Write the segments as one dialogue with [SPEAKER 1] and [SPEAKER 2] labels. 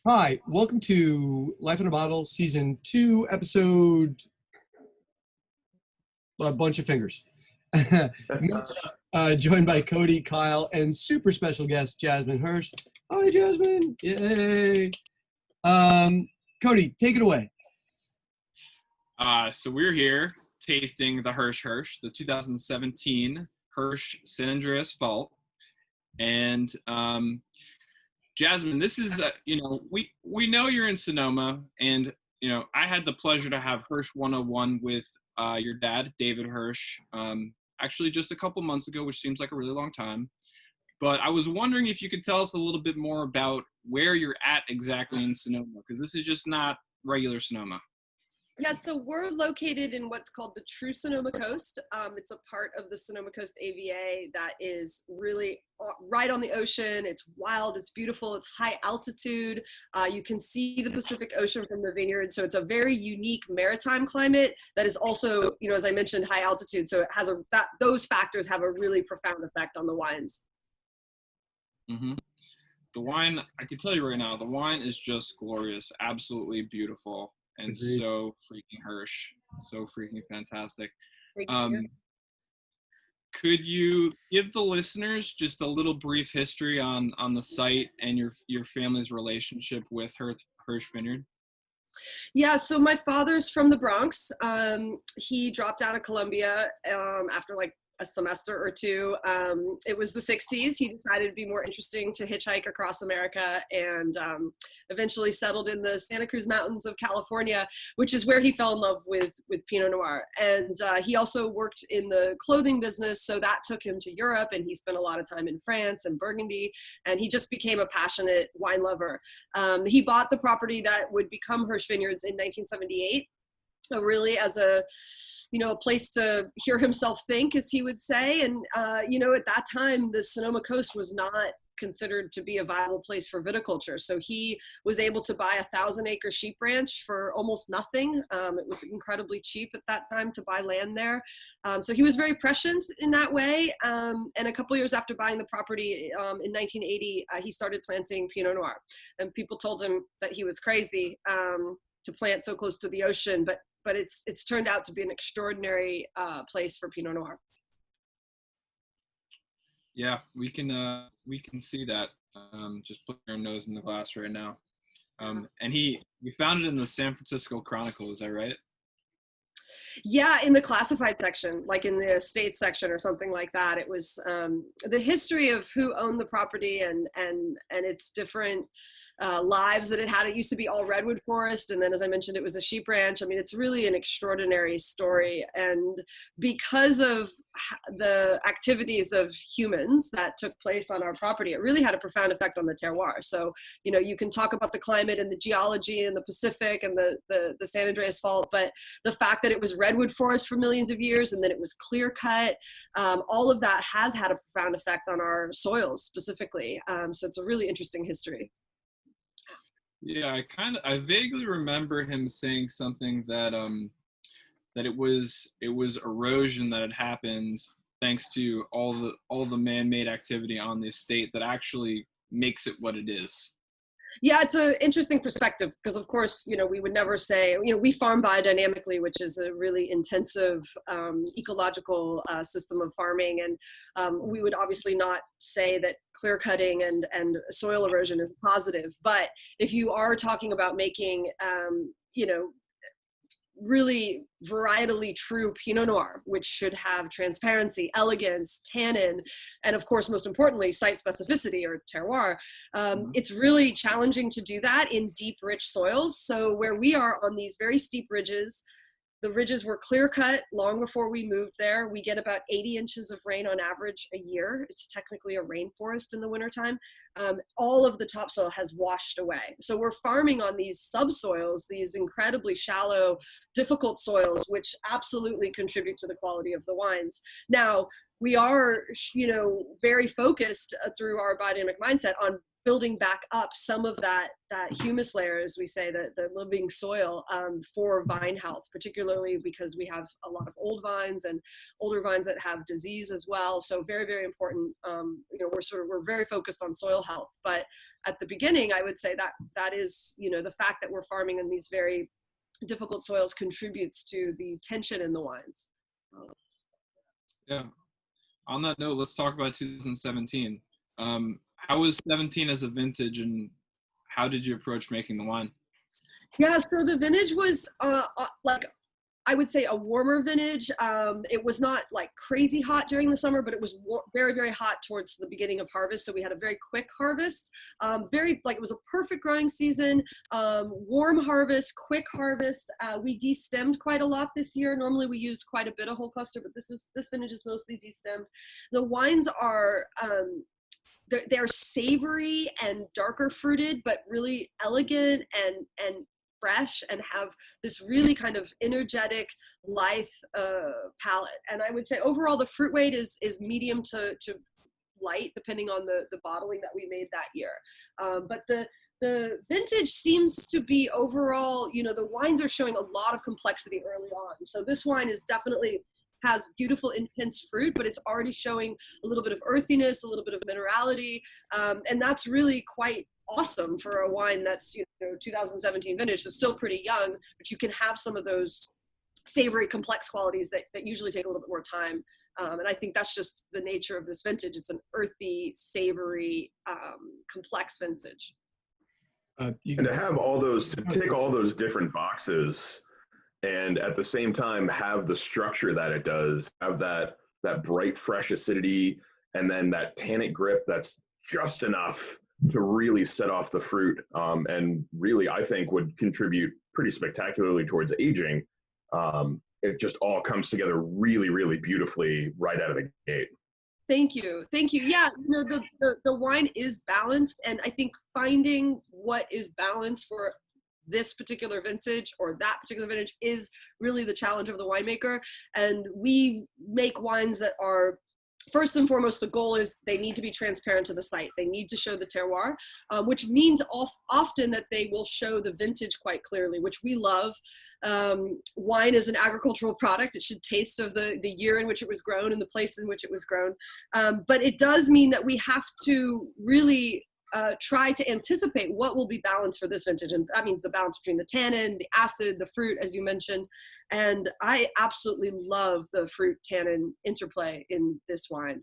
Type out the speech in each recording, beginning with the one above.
[SPEAKER 1] Hi, welcome to Life in a Bottle, Season 2, Episode A Bunch of Fingers. Mitch, joined by Cody, Kyle, and super special guest, Jasmine Hirsch. Hi, Jasmine. Yay. Cody, take it away.
[SPEAKER 2] So we're here tasting the Hirsch, the 2017 Hirsch San Andreas Fault. And Jasmine, this is, we know you're in Sonoma, and, I had the pleasure to have Hirsch 101 with your dad, David Hirsch, actually just a couple months ago, which seems like a really long time. But I was wondering if you could tell us a little bit more about where you're at exactly in Sonoma, because this is just not regular Sonoma.
[SPEAKER 3] Yeah, so we're located in what's called the True Sonoma Coast. It's a part of the Sonoma Coast AVA that is really right on the ocean. It's wild, it's beautiful, it's high altitude. You can see the Pacific Ocean from the vineyard. So it's a very unique maritime climate that is also, as I mentioned, high altitude. So it has those factors have a really profound effect on the wines.
[SPEAKER 2] Mm-hmm. The wine, I can tell you right now, the wine is just glorious, absolutely beautiful. And
[SPEAKER 1] Agreed.
[SPEAKER 2] So freaking Hirsch, so freaking fantastic.
[SPEAKER 3] Thank you.
[SPEAKER 2] Could you give the listeners just a little brief history on the site and your family's relationship with Hirsch Vineyard?
[SPEAKER 3] Yeah, so my father's from the Bronx. He dropped out of Columbia after like a semester or two. It was the 60s. He decided it'd be more interesting to hitchhike across America and eventually settled in the Santa Cruz Mountains of California, which is where he fell in love with Pinot Noir. And he also worked in the clothing business, so that took him to Europe, and he spent a lot of time in France and Burgundy, and he just became a passionate wine lover. He bought the property that would become Hirsch Vineyards in 1978, really as a place to hear himself think, as he would say. And, at that time, the Sonoma Coast was not considered to be a viable place for viticulture. So he was able to buy a 1,000-acre sheep ranch for almost nothing. It was incredibly cheap at that time to buy land there. So he was very prescient in that way. And a couple years after buying the property in 1980, he started planting Pinot Noir. And people told him that he was crazy to plant so close to the ocean, but it's turned out to be an extraordinary place for Pinot Noir.
[SPEAKER 2] Yeah, we can see that. Just putting our nose in the glass right now. And we found it in the San Francisco Chronicle. Is that right?
[SPEAKER 3] Yeah, in the classified section, like in the estate section or something like that. It was the history of who owned the property and its different lives that it had. It used to be all redwood forest, and then, as I mentioned, it was a sheep ranch. I mean, it's really an extraordinary story. And because of the activities of humans that took place on our property, it really had a profound effect on the terroir. So, you can talk about the climate and the geology and the Pacific and the San Andreas Fault, but the fact that it was redwood forest for millions of years and then it was clear cut, all of that has had a profound effect on our soils specifically. So it's a really interesting history.
[SPEAKER 2] Yeah, I vaguely remember him saying something that it was erosion that had happened thanks to all the man-made activity on the estate that actually makes it what it is.
[SPEAKER 3] Yeah, it's an interesting perspective because, of course, we would never say, we farm biodynamically, which is a really intensive ecological system of farming. And we would obviously not say that clear cutting and soil erosion is positive. But if you are talking about making, really varietally true Pinot Noir, which should have transparency, elegance, tannin, and of course, most importantly, site specificity or terroir. It's really challenging to do that in deep, rich soils. So where we are on these very steep ridges, the ridges were clear cut long before we moved there. We get about 80 inches of rain on average a year. It's technically a rainforest in the wintertime. All of the topsoil has washed away. So we're farming on these subsoils, these incredibly shallow, difficult soils, which absolutely contribute to the quality of the wines. Now, we are, very focused through our biodynamic mindset on building back up some of that humus layer, as we say, the living soil for vine health, particularly because we have a lot of old vines and older vines that have disease as well. So very, very important. We're very focused on soil health. But at the beginning, I would say that is, the fact that we're farming in these very difficult soils contributes to the tension in the wines.
[SPEAKER 2] Yeah. On that note, let's talk about 2017. How was 17 as a vintage, and how did you approach making the wine?
[SPEAKER 3] Yeah, so the vintage was I would say a warmer vintage. It was not like crazy hot during the summer, but it was very, very hot towards the beginning of harvest. So we had a very quick harvest, it was a perfect growing season, warm harvest, quick harvest. We destemmed quite a lot this year. Normally we use quite a bit of whole cluster, but this vintage is mostly destemmed. The wines are, they're savory and darker fruited, but really elegant and fresh, and have this really kind of energetic, lithe palate. And I would say overall the fruit weight is medium to light, depending on the bottling that we made that year. But the vintage seems to be overall, the wines are showing a lot of complexity early on. So this wine is definitely has beautiful, intense fruit, but it's already showing a little bit of earthiness, a little bit of minerality. And that's really quite awesome for a wine that's 2017 vintage, so still pretty young, but you can have some of those savory, complex qualities that usually take a little bit more time. And I think that's just the nature of this vintage. It's an earthy, savory, complex vintage.
[SPEAKER 4] And to have all those, to tick all those different boxes, and at the same time have the structure that it does, have that bright, fresh acidity, and then that tannic grip that's just enough to really set off the fruit, and really, I think, would contribute pretty spectacularly towards aging. It just all comes together really, really beautifully right out of the gate.
[SPEAKER 3] Thank you. Yeah, the wine is balanced, and I think finding what is balanced for this particular vintage or that particular vintage is really the challenge of the winemaker. And we make wines that are, first and foremost, the goal is they need to be transparent to the site. They need to show the terroir, which means often that they will show the vintage quite clearly, which we love. Wine is an agricultural product. It should taste of the year in which it was grown and the place in which it was grown. But it does mean that we have to really try to anticipate what will be balanced for this vintage. And that means the balance between the tannin, the acid, the fruit, as you mentioned. And I absolutely love the fruit tannin interplay in this wine.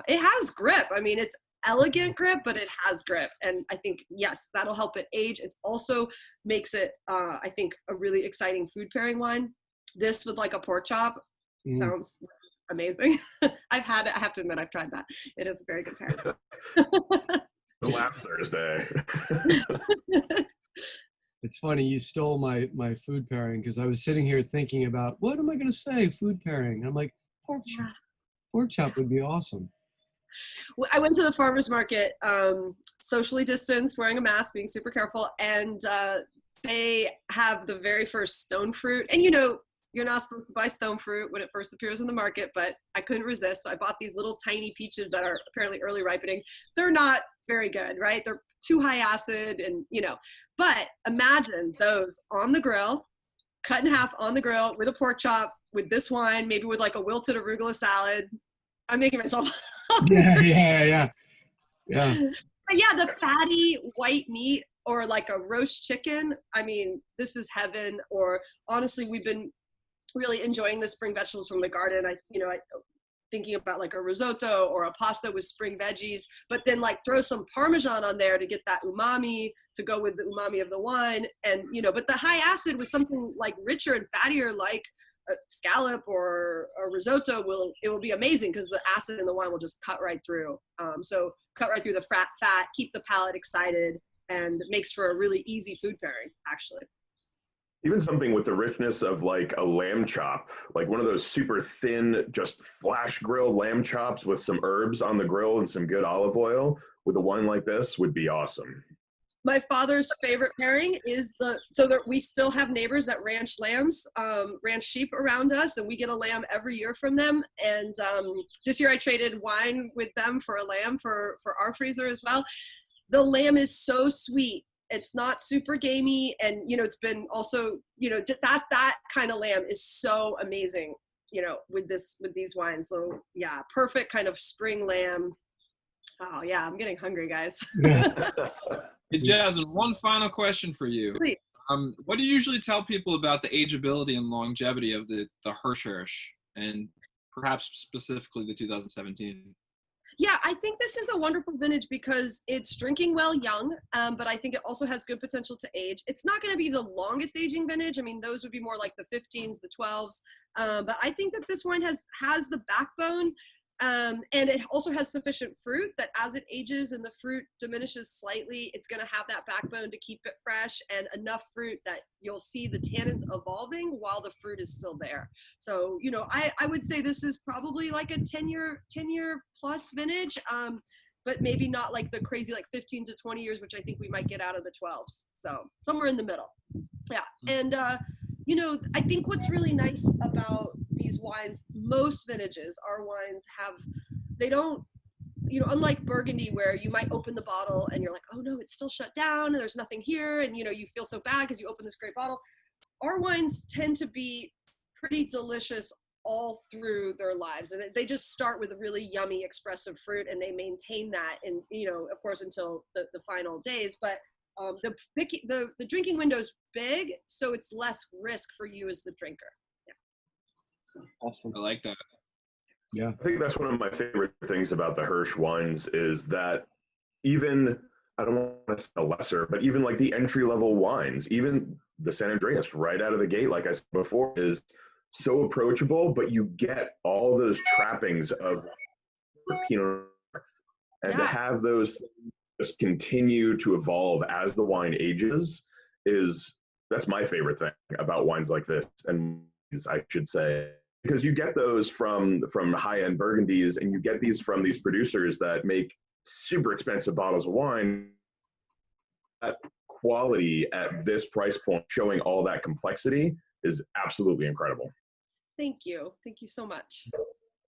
[SPEAKER 3] It has grip. I mean, it's elegant grip, but it has grip. And I think, yes, that'll help it age. It also makes it, I think, a really exciting food pairing wine. This with like a pork chop sounds amazing. I've had it. I have to admit, I've tried that. It is a very good pairing.
[SPEAKER 4] The last Thursday.
[SPEAKER 1] It's funny, you stole my food pairing, because I was sitting here thinking about, what am I going to say, food pairing? And I'm like, pork chop. Pork chop would be awesome.
[SPEAKER 3] Well, I went to the farmer's market, socially distanced, wearing a mask, being super careful, and they have the very first stone fruit. And you're not supposed to buy stone fruit when it first appears in the market, but I couldn't resist. So I bought these little tiny peaches that are apparently early ripening. They're not very good, right? They're too high acid and, but imagine those on the grill, cut in half on the grill with a pork chop, with this wine, maybe with like a wilted arugula salad. I'm making myself
[SPEAKER 1] Yeah.
[SPEAKER 3] But yeah, the fatty white meat or like a roast chicken, I mean, this is heaven. Or honestly, we've been really enjoying the spring vegetables from the garden. I thinking about like a risotto or a pasta with spring veggies, but then like throw some Parmesan on there to get that umami to go with the umami of the wine. And, but the high acid was something like richer and fattier, like a scallop or a risotto it will be amazing, because the acid in the wine will just cut right through. So cut right through the fat, keep the palate excited, and makes for a really easy food pairing, actually.
[SPEAKER 4] Even something with the richness of like a lamb chop, like one of those super thin, just flash grilled lamb chops with some herbs on the grill and some good olive oil with a wine like this would be awesome.
[SPEAKER 3] My father's favorite pairing is we still have neighbors that ranch lambs, ranch sheep around us, and we get a lamb every year from them. And this year I traded wine with them for a lamb for our freezer as well. The lamb is so sweet. It's not super gamey, and it's been also that kind of lamb is so amazing. With these wines. So yeah, perfect kind of spring lamb. Oh yeah, I'm getting hungry, guys.
[SPEAKER 2] Hey, Jasmine, one final question for you.
[SPEAKER 3] Please.
[SPEAKER 2] What do you usually tell people about the ageability and longevity of the Hirsch, and perhaps specifically the 2017?
[SPEAKER 3] Yeah, I think this is a wonderful vintage because it's drinking well young, but I think it also has good potential to age. It's not going to be the longest aging vintage. I mean, those would be more like the 15s, the 12s. But I think that this wine has the backbone. And it also has sufficient fruit that as it ages and the fruit diminishes slightly, it's going to have that backbone to keep it fresh, and enough fruit that you'll see the tannins evolving while the fruit is still there. So, I would say this is probably like a 10-year plus vintage, but maybe not like the crazy like 15 to 20 years, which I think we might get out of the 12s. So somewhere in the middle. Yeah. And, I think what's really nice about these wines, most vintages, our wines they don't, unlike Burgundy where you might open the bottle and you're like, oh no, it's still shut down and there's nothing here. And, you feel so bad because you open this great bottle. Our wines tend to be pretty delicious all through their lives. And they just start with a really yummy, expressive fruit, and they maintain that, and, of course, until the final days. But the drinking window is big, so it's less risk for you as the drinker. Yeah.
[SPEAKER 1] Awesome.
[SPEAKER 2] I like that.
[SPEAKER 1] Yeah.
[SPEAKER 4] I think that's one of my favorite things about the Hirsch wines is that even, I don't want to say lesser, but even like the entry-level wines, even the San Andreas right out of the gate, like I said before, is so approachable, but you get all those trappings of Pinot Noir. And to have those just continue to evolve as the wine ages that's my favorite thing about wines like this. And I should say, because you get those from high-end Burgundies, and you get these from these producers that make super expensive bottles of wine. That quality at this price point, showing all that complexity, is absolutely incredible.
[SPEAKER 3] Thank you so much.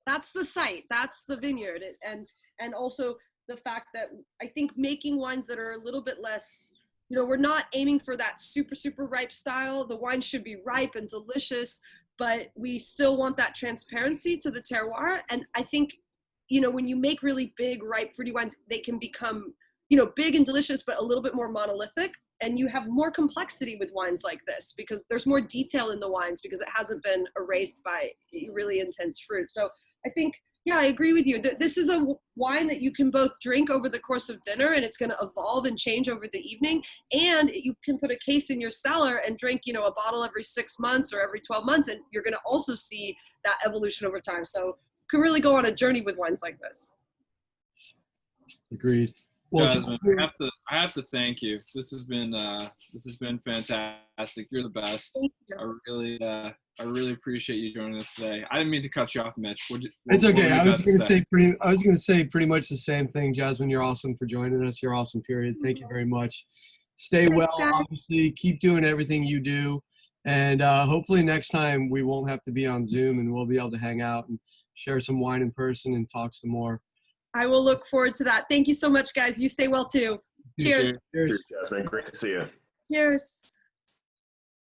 [SPEAKER 3] That's the site, that's the vineyard, and also the fact that I think making wines that are a little bit less, we're not aiming for that super, super ripe style. The wine should be ripe and delicious, but we still want that transparency to the terroir. And I think, when you make really big, ripe, fruity wines, they can become, big and delicious, but a little bit more monolithic. And you have more complexity with wines like this because there's more detail in the wines because it hasn't been erased by really intense fruit. So I think, yeah, I agree with you. This is a wine that you can both drink over the course of dinner, and it's going to evolve and change over the evening. And you can put a case in your cellar and drink, a bottle every 6 months or every 12 months, and you're going to also see that evolution over time. So you can really go on a journey with wines like this.
[SPEAKER 1] Agreed. Well,
[SPEAKER 2] Jasmine, I have to thank you. This has been fantastic. You're the best.
[SPEAKER 3] Thank you.
[SPEAKER 2] I really appreciate you joining us today. I didn't mean to cut you off, Mitch.
[SPEAKER 1] It's okay. I was going to say pretty much the same thing. Jasmine, you're awesome for joining us. You're awesome. Period. Thank you very much. Stay well. Obviously, keep doing everything you do, and hopefully next time we won't have to be on Zoom, and we'll be able to hang out and share some wine in person and talk some more.
[SPEAKER 3] I will look forward to that. Thank you so much, guys. You stay well too. Cheers.
[SPEAKER 1] Cheers.
[SPEAKER 4] Jasmine. Great to see you.
[SPEAKER 3] Cheers.